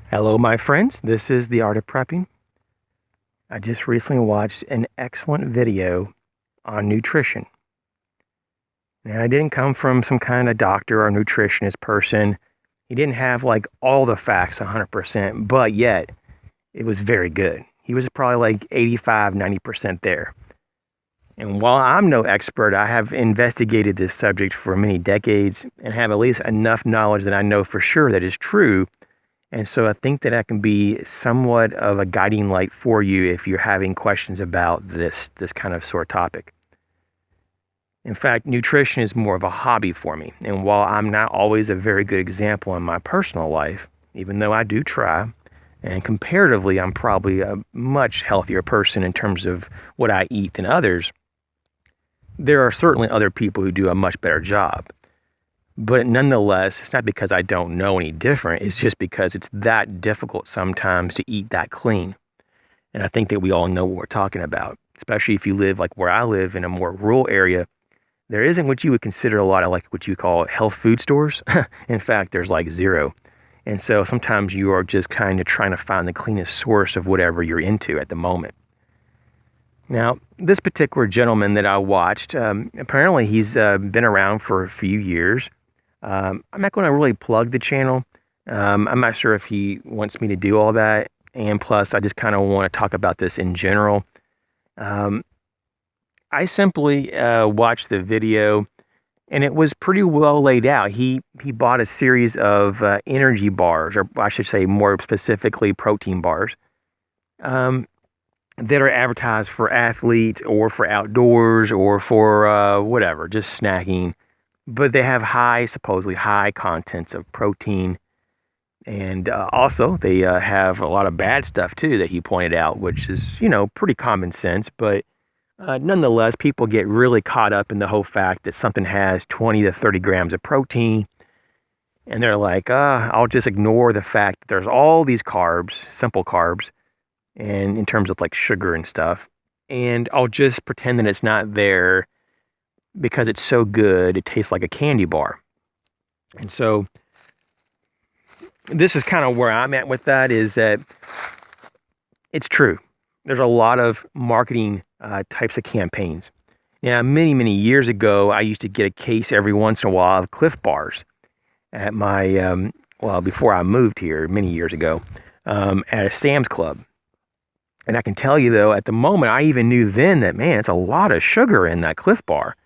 Hello, my friends. This is The Art of Prepping. I just recently watched an excellent video on nutrition. Now, I didn't come from some kind of doctor or nutritionist person. He didn't have like all the facts 100%, but yet it was very good. He was probably like 85, 90% there. And while I'm no expert, I have investigated this subject for many decades and have at least enough knowledge that I know for sure that is true. And so I think that can be somewhat of a guiding light for you if you're having questions about this kind of sort of topic. In fact, nutrition is more of a hobby for me. And while I'm not always a very good example in my personal life, even though I do try, and comparatively, I'm probably a much healthier person in terms of what I eat than others, there are certainly other people who do a much better job. But nonetheless, it's not because I don't know any different. It's just because it's that difficult sometimes to eat that clean. And I think that we all know what we're talking about, especially if you live like where I live in a more rural area. There isn't what you would consider a lot of like what you call health food stores. In fact, there's like zero. And so sometimes you are just kind of trying to find the cleanest source of whatever you're into at the moment. Now, this particular gentleman that I watched, apparently he's been around for a few years. I'm not going to really plug the channel. I'm not sure if he wants me to do all that. And plus, I just kind of want to talk about this in general. I simply watched the video, and it was pretty well laid out. He bought a series of energy bars, or I should say more specifically protein bars, that are advertised for athletes or for outdoors or for whatever, just snacking. But they have supposedly high contents of protein. And also they have a lot of bad stuff too that he pointed out, which is, pretty common sense. But nonetheless, people get really caught up in the whole fact that something has 20 to 30 grams of protein. And they're like, I'll just ignore the fact that there's all these carbs, simple carbs, and in terms of like sugar and stuff. And I'll just pretend that it's not there because it's so good, it tastes like a candy bar. And so this is kind of where I'm at with that, is that it's true. There's a lot of marketing types of campaigns. Now, many, many years ago, I used to get a case every once in a while of Cliff Bars at my, before I moved here many years ago, at a Sam's Club. And I can tell you, though, at the moment, I even knew then that, man, it's a lot of sugar in that Cliff Bar.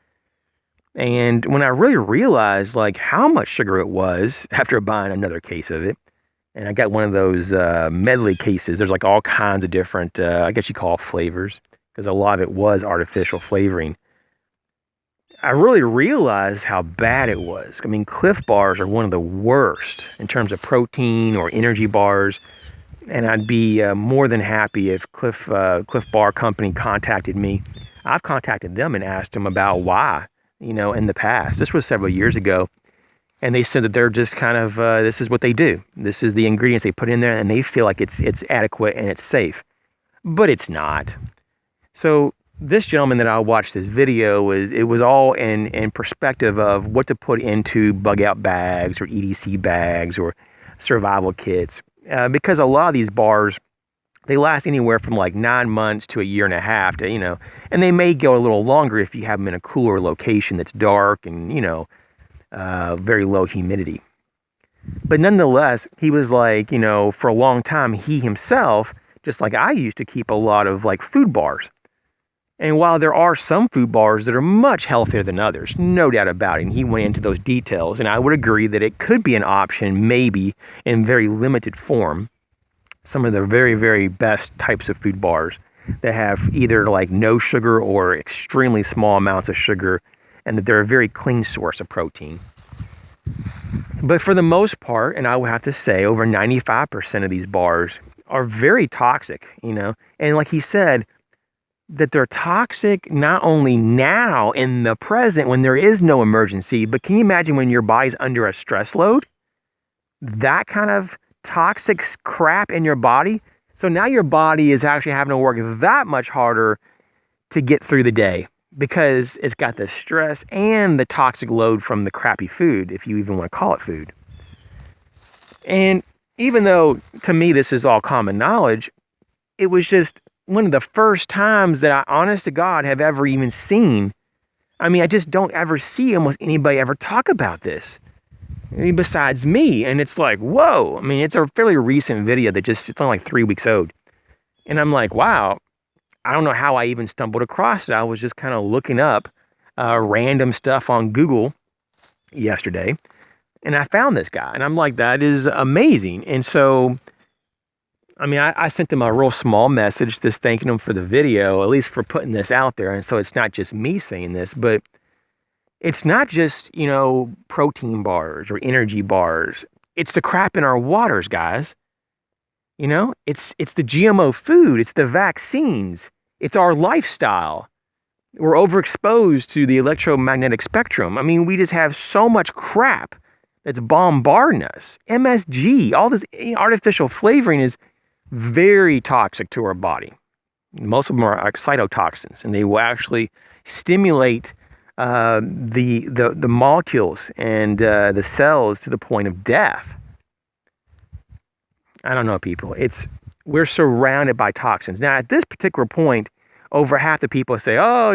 And when I really realized like how much sugar it was after buying another case of it, and I got one of those medley cases, there's like all kinds of different, I guess you call it flavors, because a lot of it was artificial flavoring. I really realized how bad it was. I mean, Cliff Bars are one of the worst in terms of protein or energy bars. And I'd be more than happy if Cliff Bar Company contacted me. I've contacted them and asked them about why. In the past. This was several years ago. And they said that they're just kind of, this is what they do. This is the ingredients they put in there, and they feel like it's adequate and it's safe. But it's not. So this gentleman that I watched this video, it was all in perspective of what to put into bug out bags or EDC bags or survival kits. Because a lot of these bars, they last anywhere from like 9 months to a year and a half to, and they may go a little longer if you have them in a cooler location that's dark and, very low humidity. But nonetheless, he was like, for a long time, he himself, just like I used to keep a lot of like food bars. And while there are some food bars that are much healthier than others, no doubt about it, and he went into those details, and I would agree that it could be an option, maybe in very limited form. Some of the very, very best types of food bars that have either like no sugar or extremely small amounts of sugar, and that they're a very clean source of protein. But for the most part, and I would have to say over 95% of these bars are very toxic, and like he said, that they're toxic not only now in the present when there is no emergency, but can you imagine when your body's under a stress load? That kind of toxic crap in your body. So now your body is actually having to work that much harder to get through the day because it's got the stress and the toxic load from the crappy food, if you even want to call it food. And even though to me this is all common knowledge, it was just one of the first times that I, honest to God, have ever even seen. I mean, I just don't ever see almost anybody ever talk about this. I mean, besides me. And it's like, whoa. I mean, it's a fairly recent video that it's only like 3 weeks old. And I'm like, wow, I don't know how I even stumbled across it. I was just kind of looking up random stuff on Google yesterday. And I found this guy. And I'm like, that is amazing. And so, I mean, I sent him a real small message just thanking him for the video, at least for putting this out there. And so it's not just me saying this, but it's not just, protein bars or energy bars. It's the crap in our waters, guys. It's the GMO food. It's the vaccines. It's our lifestyle. We're overexposed to the electromagnetic spectrum. I mean, we just have so much crap that's bombarding us. MSG, all this artificial flavoring is very toxic to our body. Most of them are excitotoxins, and they will actually stimulate the molecules and the cells to the point of death. I don't know, people. We're surrounded by toxins. Now, at this particular point, over half the people say, "Oh,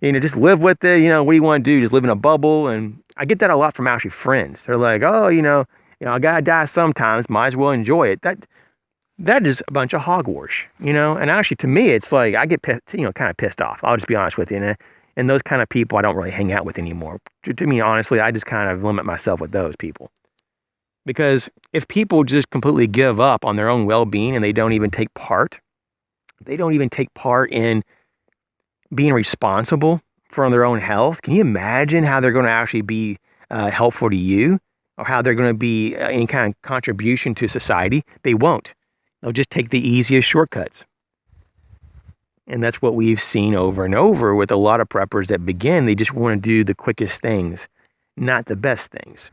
just live with it. What do you want to do? Just live in a bubble." And I get that a lot from actually friends. They're like, "Oh, I gotta die sometimes. Might as well enjoy it." That is a bunch of hogwash, And actually, to me, it's like I get kind of pissed off. I'll just be honest with you. And those kind of people I don't really hang out with anymore. To me, honestly, I just kind of limit myself with those people. Because if people just completely give up on their own well-being and they don't even take part in being responsible for their own health, can you imagine how they're going to actually be helpful to you, or how they're going to be any kind of contribution to society? They won't. They'll just take the easiest shortcuts. And that's what we've seen over and over with a lot of preppers that begin. They just want to do the quickest things, not the best things.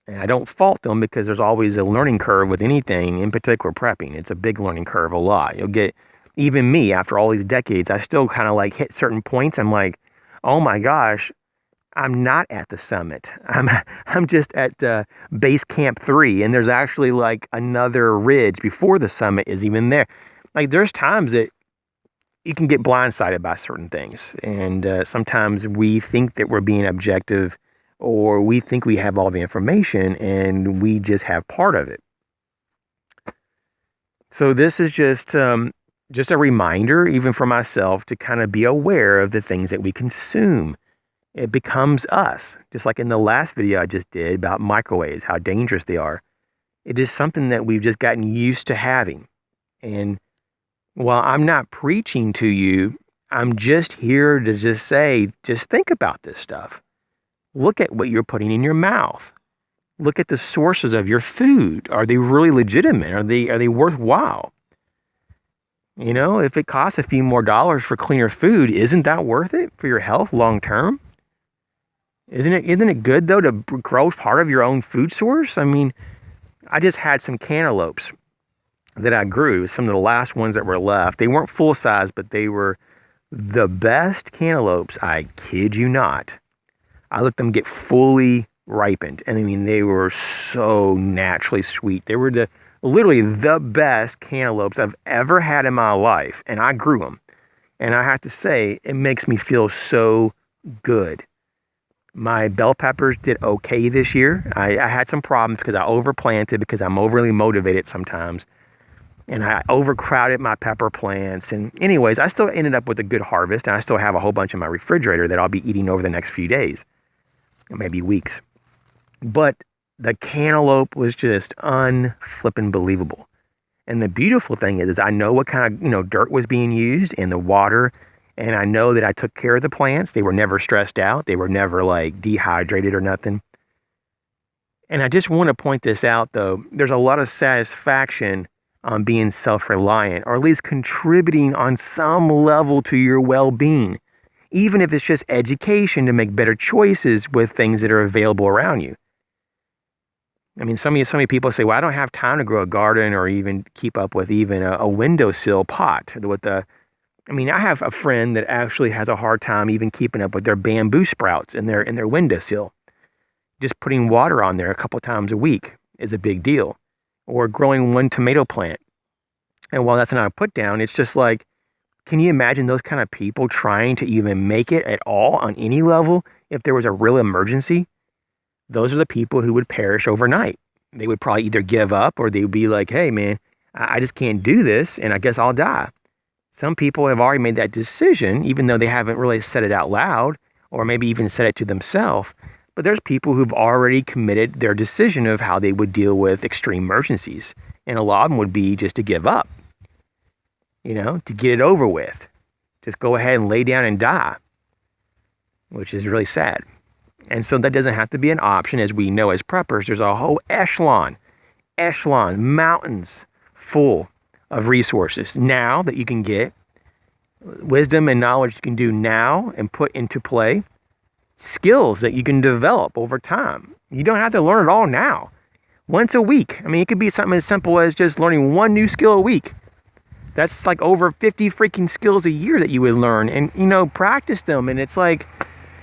And I don't fault them, because there's always a learning curve with anything, in particular prepping. It's a big learning curve, a lot. You'll get, even me, after all these decades, I still kind of like hit certain points. I'm like, oh my gosh, I'm not at the summit. I'm just at base camp 3, and there's actually like another ridge before the summit is even there. Like, there's times that you can get blindsided by certain things, and sometimes we think that we're being objective, or we think we have all the information, and we just have part of it. So this is just a reminder, even for myself, to kind of be aware of the things that we consume. It becomes us. Just like in the last video I just did about microwaves, how dangerous they are. It is something that we've just gotten used to having. And while I'm not preaching to you, I'm just here to just say, just think about this stuff. Look at what you're putting in your mouth. Look at the sources of your food. Are they really legitimate? Are they worthwhile? If it costs a few more dollars for cleaner food, isn't that worth it for your health long term? Isn't it good, though, to grow part of your own food source? I mean, I just had some cantaloupes that I grew, some of the last ones that were left. They weren't full size, but they were the best cantaloupes, I kid you not. I let them get fully ripened. And I mean, they were so naturally sweet. They were literally the best cantaloupes I've ever had in my life. And I grew them. And I have to say, it makes me feel so good. My bell peppers did okay this year. I had some problems because I overplanted, because I'm overly motivated sometimes. And I overcrowded my pepper plants. And anyways, I still ended up with a good harvest. And I still have a whole bunch in my refrigerator that I'll be eating over the next few days. Maybe weeks. But the cantaloupe was just unflippin' believable. And the beautiful thing is I know what kind of, dirt was being used in the water. And I know that I took care of the plants. They were never stressed out. They were never like dehydrated or nothing. And I just want to point this out, though. There's a lot of satisfaction on being self-reliant, or at least contributing on some level to your well-being. Even if it's just education to make better choices with things that are available around you. I mean, some of you people say, well, I don't have time to grow a garden or even keep up with even a windowsill pot. I have a friend that actually has a hard time even keeping up with their bamboo sprouts in their windowsill. Just putting water on there a couple times a week is a big deal. or growing one tomato plant. And while that's not a put down, it's just like, can you imagine those kind of people trying to even make it at all on any level if there was a real emergency? Those are the people who would perish overnight. They would probably either give up or they would be like, hey, man, I just can't do this and I guess I'll die. Some people have already made that decision, even though they haven't really said it out loud or maybe even said it to themselves. But there's people who've already committed their decision of how they would deal with extreme emergencies. And a lot of them would be just to give up, to get it over with. Just go ahead and lay down and die, which is really sad. And so that doesn't have to be an option. As we know as preppers, there's a whole echelon, mountains full of resources now that you can get, wisdom and knowledge you can do now and put into play, skills that you can develop over time. You don't have to learn it all now. Once a week. I mean, it could be something as simple as just learning one new skill a week. That's like over 50 freaking skills a year that you would learn and, practice them. And it's like,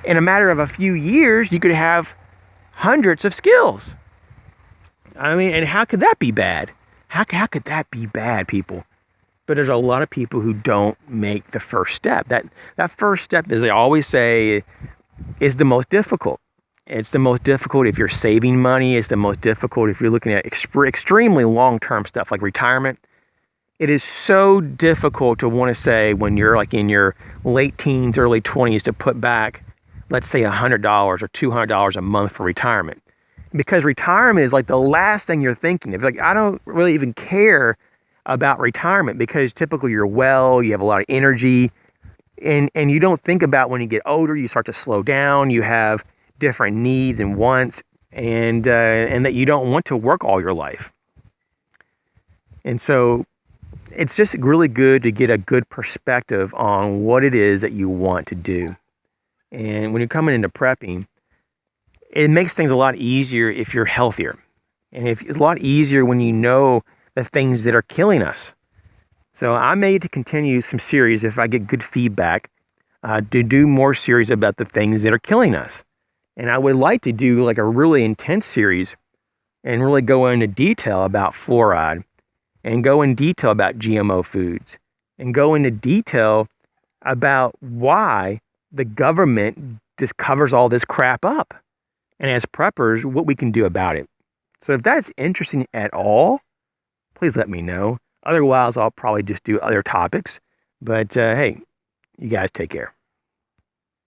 in a matter of a few years, you could have hundreds of skills. I mean, and how could that be bad? How could that be bad, people? But there's a lot of people who don't make the first step. That first step, as they always say, is the most difficult. It's the most difficult if you're saving money. It's the most difficult if you're looking at extremely long-term stuff like retirement. It is so difficult to want to say when you're like in your late teens, early 20s to put back, let's say $100 or $200 a month for retirement. Because retirement is like the last thing you're thinking of. Like, I don't really even care about retirement because typically you're well, you have a lot of energy, and you don't think about when you get older, you start to slow down, you have different needs and wants, and that you don't want to work all your life. And so it's just really good to get a good perspective on what it is that you want to do. And when you're coming into prepping, it makes things a lot easier if you're healthier. And it's a lot easier when you know the things that are killing us. So I may to continue some series if I get good feedback to do more series about the things that are killing us. And I would like to do like a really intense series and really go into detail about fluoride and go in detail about GMO foods and go into detail about why the government just covers all this crap up. And as preppers, what we can do about it. So if that's interesting at all, please let me know. Otherwise, I'll probably just do other topics. But hey, you guys take care.